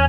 Hello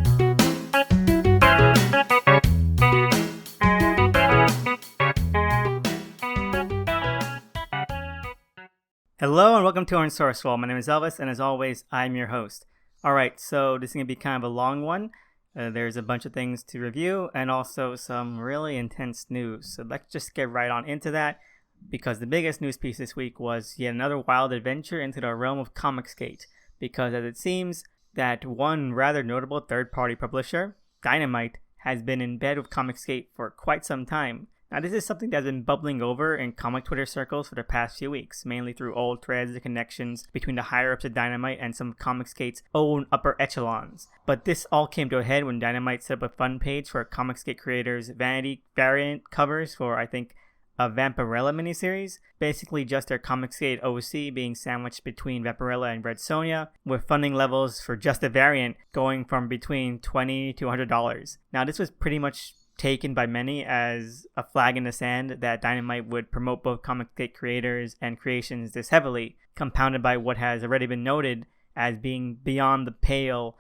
and welcome to Unsourced Wall. My name is Elvis, and as always, I'm your host. Alright, so this is going to be kind of a long one. There's a bunch of things to review and also some really intense news. So let's just get right on into that, because the biggest news piece this week was yet another wild adventure into the realm of Comicsgate. Because as it seems that one rather notable third-party publisher, Dynamite, has been in bed with Comicsgate for quite some time. Now, this is something that's been bubbling over in comic Twitter circles for the past few weeks, mainly through old threads and connections between the higher-ups of Dynamite and some of Comicsgate's own upper echelons. But this all came to a head when Dynamite set up a fun page for Comicsgate creators' vanity variant covers for, I think, a Vampirella miniseries, basically just their Comicsgate OC being sandwiched between Vampirella and Red Sonja, with funding levels for just the variant going from between $20 to $100. Now, this was pretty much taken by many as a flag in the sand that Dynamite would promote both Comicsgate creators and creations this heavily, compounded by what has already been noted as being beyond the pale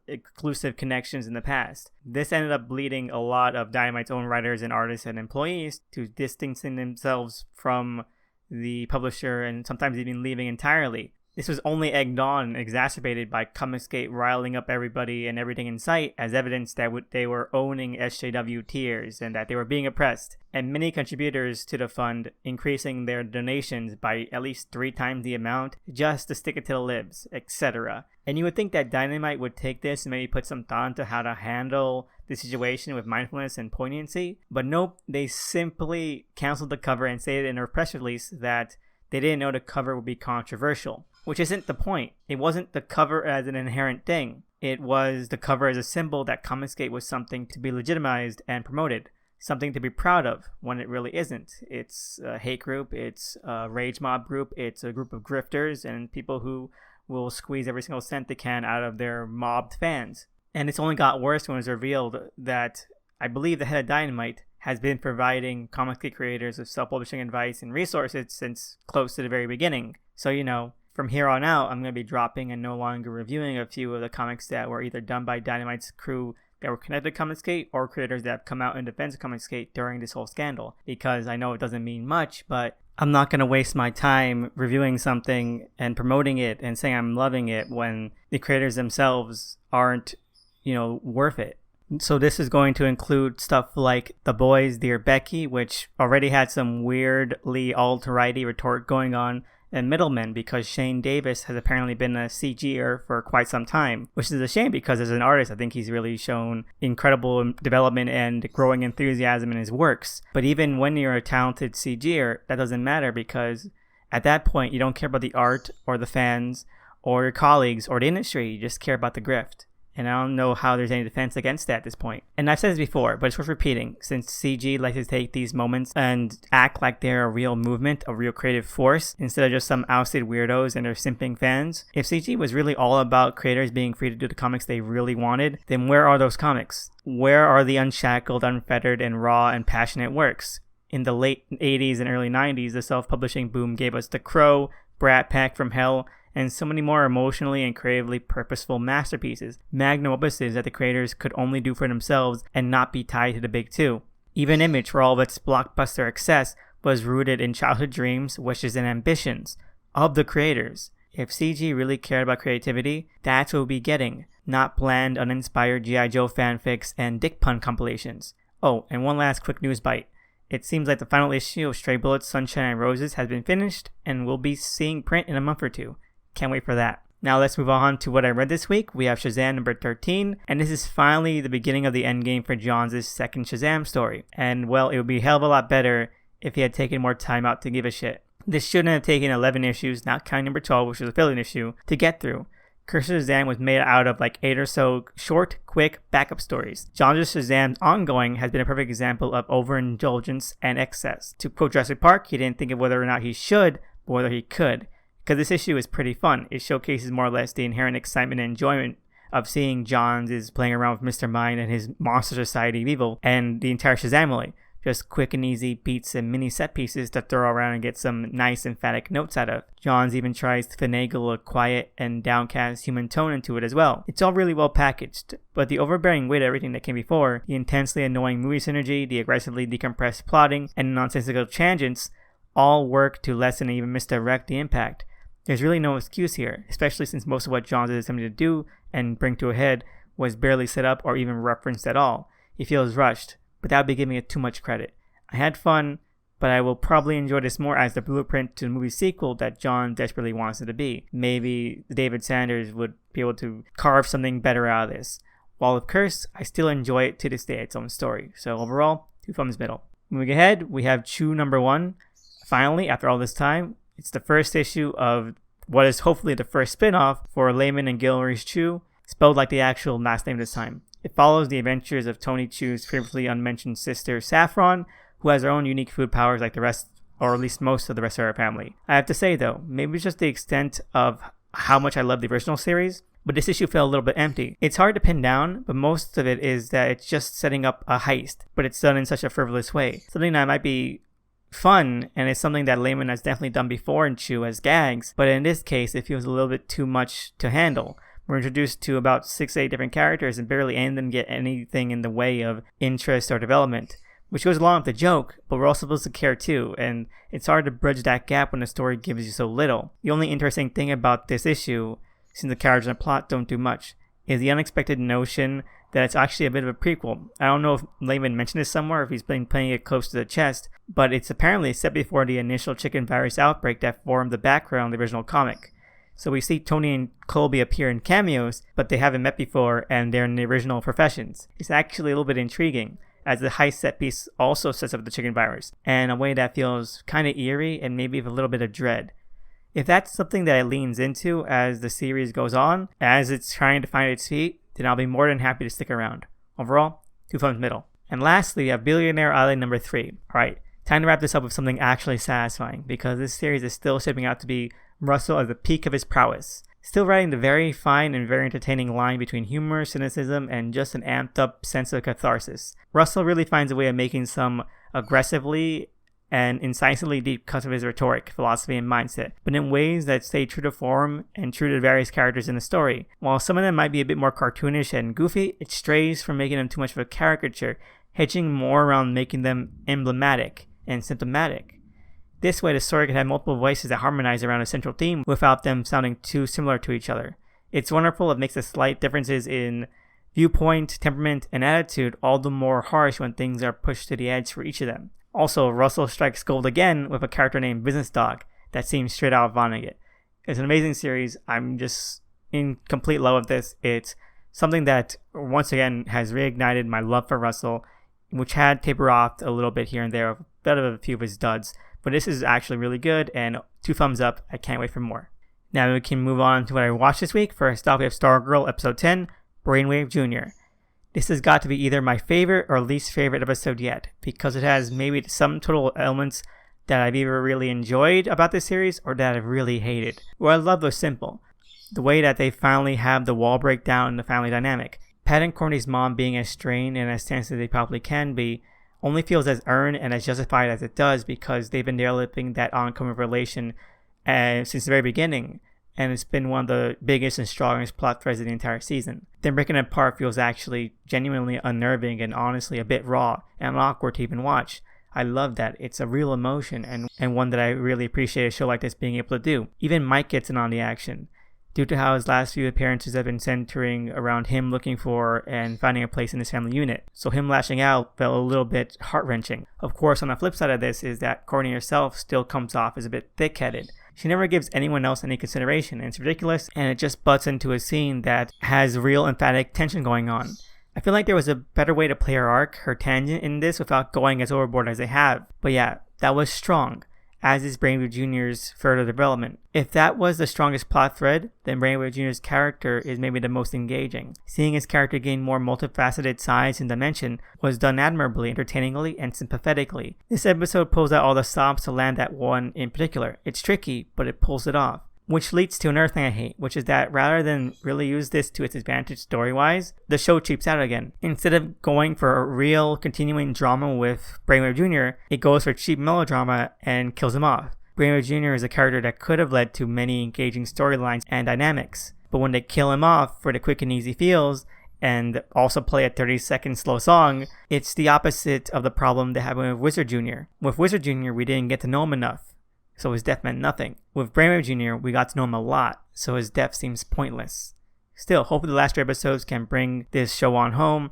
exclusive connections in the past. This ended up leading a lot of Dynamite's own writers and artists and employees to distancing themselves from the publisher and sometimes even leaving entirely. This was only egged on and exacerbated by Comicsgate riling up everybody and everything in sight as evidence that they were owning SJW tiers and that they were being oppressed, and many contributors to the fund increasing their donations by at least 3 times the amount just to stick it to the libs, etc. And you would think that Dynamite would take this and maybe put some thought into how to handle the situation with mindfulness and poignancy, but nope, they simply canceled the cover and stated in a press release that they didn't know the cover would be controversial. Which isn't the point. It wasn't the cover as an inherent thing. It was the cover as a symbol that Comicsgate was something to be legitimized and promoted. Something to be proud of when it really isn't. It's a hate group, it's a rage mob group, it's a group of grifters and people who will squeeze every single cent they can out of their mobbed fans. And it's only got worse when it was revealed that I believe the head of Dynamite has been providing Comicsgate creators with self-publishing advice and resources since close to the very beginning. So, from here on out, I'm going to be dropping and no longer reviewing a few of the comics that were either done by Dynamite's crew that were connected to Comicsgate or creators that have come out in defense of Comicsgate during this whole scandal. Because I know it doesn't mean much, but I'm not going to waste my time reviewing something and promoting it and saying I'm loving it when the creators themselves aren't, worth it. So this is going to include stuff like The Boys, Dear Becky, which already had some weirdly alt-righty rhetoric going on, and Middlemen, because Shane Davis has apparently been a CG'er for quite some time, which is a shame because as an artist, I think he's really shown incredible development and growing enthusiasm in his works. But even when you're a talented CG'er, that doesn't matter because at that point, you don't care about the art or the fans or your colleagues or the industry, you just care about the grift. And I don't know how there's any defense against that at this point. And I've said this before, but it's worth repeating, since CG likes to take these moments and act like they're a real movement, a real creative force, instead of just some ousted weirdos and their simping fans. If CG was really all about creators being free to do the comics they really wanted, then where are those comics? Where are the unshackled, unfettered, and raw and passionate works? In the late 80s and early 90s, the self-publishing boom gave us The Crow, Brat Pack from Hell, and so many more emotionally and creatively purposeful masterpieces, magnum opuses that the creators could only do for themselves and not be tied to the big two. Even Image, for all of its blockbuster excess, was rooted in childhood dreams, wishes, and ambitions of the creators. If CG really cared about creativity, that's what we'll be getting, not bland, uninspired G.I. Joe fanfics and dick pun compilations. Oh, and one last quick news bite. It seems like the final issue of Stray Bullets, Sunshine, and Roses has been finished, and we'll be seeing print in a month or two. Can't wait for that. Now let's move on to what I read this week. We have Shazam number 13, and this is finally the beginning of the endgame for Johns' second Shazam story. And well, it would be a hell of a lot better if he had taken more time out to give a shit. This shouldn't have taken 11 issues, not counting number 12, which was a fill-in issue, to get through. Curse of Shazam was made out of like 8 or so short, quick backup stories. Johns' Shazam's ongoing has been a perfect example of overindulgence and excess. To quote Jurassic Park, he didn't think of whether or not he should, but whether he could. Because this issue is pretty fun. It showcases more or less the inherent excitement and enjoyment of seeing Johns is playing around with Mr. Mind and his Monster Society of Evil and the entire Shazamily. just quick and easy beats and mini set pieces to throw around and get some nice emphatic notes out of. Johns even tries to finagle a quiet and downcast human tone into it as well. It's all really well packaged, but the overbearing weight of everything that came before, the intensely annoying movie synergy, the aggressively decompressed plotting, and nonsensical tangents all work to lessen and even misdirect the impact. There's really no excuse here, especially since most of what Johns is attempting to do and bring to a head was barely set up or even referenced at all. It feels rushed, but that would be giving it too much credit. I had fun, but I will probably enjoy this more as the blueprint to the movie sequel that John desperately wants it to be. Maybe David Sanders would be able to carve something better out of this. While of course, I still enjoy it to this day, its own story. So overall, 2 thumbs middle. Moving ahead, we have Chew number 1. Finally, after all this time, it's the first issue of what is hopefully the first spin-off for Layman and Gilroy's Chew, spelled like the actual last name this time. It follows the adventures of Tony Chew's previously unmentioned sister Saffron, who has her own unique food powers like the rest, or at least most of the rest of her family. I have to say though, maybe it's just the extent of how much I love the original series, but this issue felt a little bit empty. It's hard to pin down, but most of it is that it's just setting up a heist, but it's done in such a frivolous way. Something that might be fun, and it's something that Layman has definitely done before in Chew as gags, but in this case it feels a little bit too much to handle. We're introduced to about 6-8 different characters and barely any of them get anything in the way of interest or development, which goes along with the joke, but we're all supposed to care too, and it's hard to bridge that gap when the story gives you so little. The only interesting thing about this issue, since the characters and plot don't do much, is the unexpected notion that it's actually a bit of a prequel. I don't know if Layman mentioned this somewhere, if he's been playing it close to the chest, but it's apparently set before the initial chicken virus outbreak that formed the background of the original comic. So we see Tony and Colby appear in cameos, but they haven't met before and they're in the original professions. It's actually a little bit intriguing, as the heist set piece also sets up the chicken virus, and in a way that feels kind of eerie and maybe with a little bit of dread. If that's something that it leans into as the series goes on, as it's trying to find its feet, then I'll be more than happy to stick around. Overall, 2 thumbs middle. And lastly, we have Billionaire Island number 3. Alright, time to wrap this up with something actually satisfying, because this series is still shaping out to be Russell at the peak of his prowess. Still writing the very fine and very entertaining line between humor, cynicism, and just an amped up sense of catharsis. Russell really finds a way of making some aggressively and incisively deep cuts of his rhetoric, philosophy, and mindset, but in ways that stay true to form and true to the various characters in the story. While some of them might be a bit more cartoonish and goofy, it strays from making them too much of a caricature, hedging more around making them emblematic and symptomatic. This way, the story can have multiple voices that harmonize around a central theme without them sounding too similar to each other. It's wonderful. It makes the slight differences in viewpoint, temperament, and attitude all the more harsh when things are pushed to the edge for each of them. Also, Russell strikes gold again with a character named Business Dog that seems straight out of Vonnegut. It's an amazing series. I'm just in complete love with this. It's something that once again has reignited my love for Russell, which had tapered off a little bit here and there, a bit of a few of his duds. But this is actually really good, and 2 thumbs up. I can't wait for more. Now we can move on to what I watched this week. First off, we have Stargirl Episode 10, Brainwave Jr. This has got to be either my favorite or least favorite episode yet, because it has maybe some total elements that I've either really enjoyed about this series or that I've really hated. What I love was simple. The way that they finally have the wall break down in the family dynamic. Pat and Courtney's mom being as strained and as tense as they probably can be only feels as earned and as justified as it does because they've been developing that ongoing relation since the very beginning, and it's been one of the biggest and strongest plot threads of the entire season. Then breaking it apart feels actually genuinely unnerving and honestly a bit raw and awkward to even watch. I love that. It's a real emotion and one that I really appreciate a show like this being able to do. Even Mike gets in on the action, due to how his last few appearances have been centering around him looking for and finding a place in his family unit. So him lashing out felt a little bit heart-wrenching. Of course, on the flip side of this is that Courtney herself still comes off as a bit thick-headed. She never gives anyone else any consideration, and it's ridiculous, and it just butts into a scene that has real emphatic tension going on. I feel like there was a better way to play her arc, her tangent in this without going as overboard as they have. But yeah, that was strong, as is Brainwave Jr.'s further development. If that was the strongest plot thread, then Brainwave Jr.'s character is maybe the most engaging. Seeing his character gain more multifaceted size and dimension was done admirably, entertainingly, and sympathetically. This episode pulls out all the stops to land that one in particular. It's tricky, but it pulls it off. Which leads to another thing I hate, which is that rather than really use this to its advantage story-wise, the show cheaps out again. Instead of going for a real continuing drama with Brainwave Jr., it goes for cheap melodrama and kills him off. Brainwave Jr. is a character that could have led to many engaging storylines and dynamics, but when they kill him off for the quick and easy feels, and also play a 30-second slow song, it's the opposite of the problem that happened with Wizard Jr. With Wizard Jr., we didn't get to know him enough, so his death meant nothing. With Brainwave Jr., we got to know him a lot, so his death seems pointless. Still, hopefully the last 3 episodes can bring this show on home.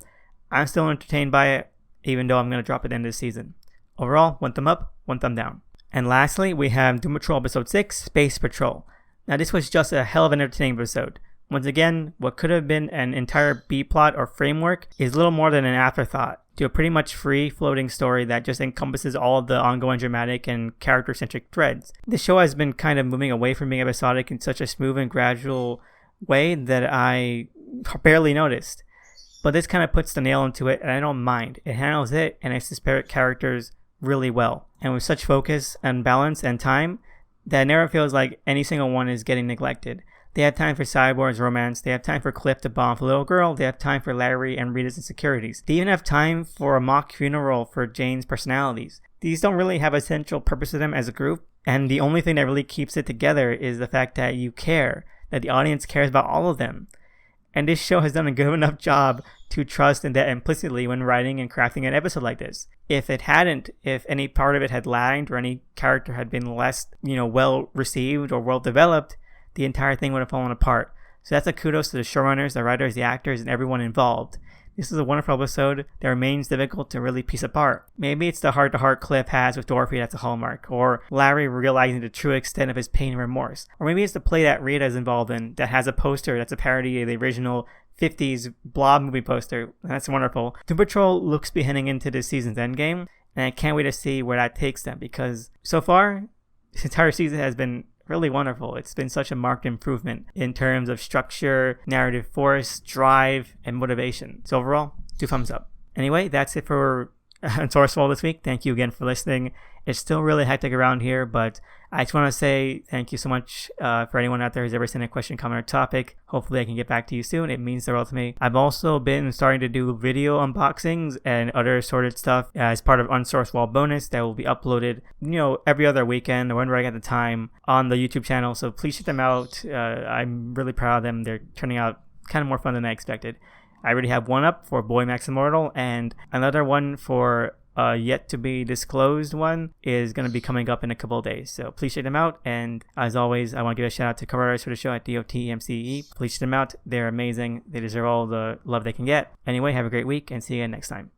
I'm still entertained by it, even though I'm going to drop it at the end of the season. Overall, 1 thumb up, 1 thumb down. And lastly, we have Doom Patrol Episode 6, Space Patrol. Now this was just a hell of an entertaining episode. Once again, what could have been an entire B-plot or framework is little more than an afterthought to a pretty much free-floating story that just encompasses all of the ongoing dramatic and character-centric threads. The show has been kind of moving away from being episodic in such a smooth and gradual way that I barely noticed. But this kind of puts the nail into it, and I don't mind. It handles it and its disparate characters really well. And with such focus and balance and time, that it never feels like any single one is getting neglected. They have time for Cyborg's romance, they have time for Cliff to bond with a little girl, they have time for Larry and Rita's insecurities. They even have time for a mock funeral for Jane's personalities. These don't really have a central purpose to them as a group, and the only thing that really keeps it together is the fact that you care, that the audience cares about all of them. And this show has done a good enough job to trust in that implicitly when writing and crafting an episode like this. If it hadn't, if any part of it had lagged or any character had been less, well received or well developed, the entire thing would have fallen apart. So that's a kudos to the showrunners, the writers, the actors, and everyone involved. This is a wonderful episode that remains difficult to really piece apart. Maybe it's the heart-to-heart Cliff has with Dorothy that's a hallmark, or Larry realizing the true extent of his pain and remorse. Or maybe it's the play that Rita is involved in that has a poster that's a parody of the original 50s Blob movie poster. That's wonderful. Doom Patrol looks to be heading into this season's endgame, and I can't wait to see where that takes them, because so far, this entire season has been really wonderful. It's been such a marked improvement in terms of structure, narrative force, drive, and motivation. So overall, 2 thumbs up. Anyway, that's it for Unsourced Wall this week. Thank you again for listening. It's still really hectic around here, but I just want to say thank you so much for anyone out there who's ever sent a question, comment, or topic. Hopefully I can get back to you soon. It means the world to me. I've also been starting to do video unboxings and other assorted stuff as part of Unsourced Wall bonus that will be uploaded, every other weekend or whenever I get the time on the YouTube channel. So please check them out. I'm really proud of them. They're turning out kind of more fun than I expected. I already have one up for Boy Max Immortal, and another one for yet to be disclosed one is going to be coming up in a couple of days. So please check them out. And as always, I want to give a shout out to cover artists for the show at DOTMCE. Please check them out. They're amazing. They deserve all the love they can get. Anyway, have a great week and see you again next time.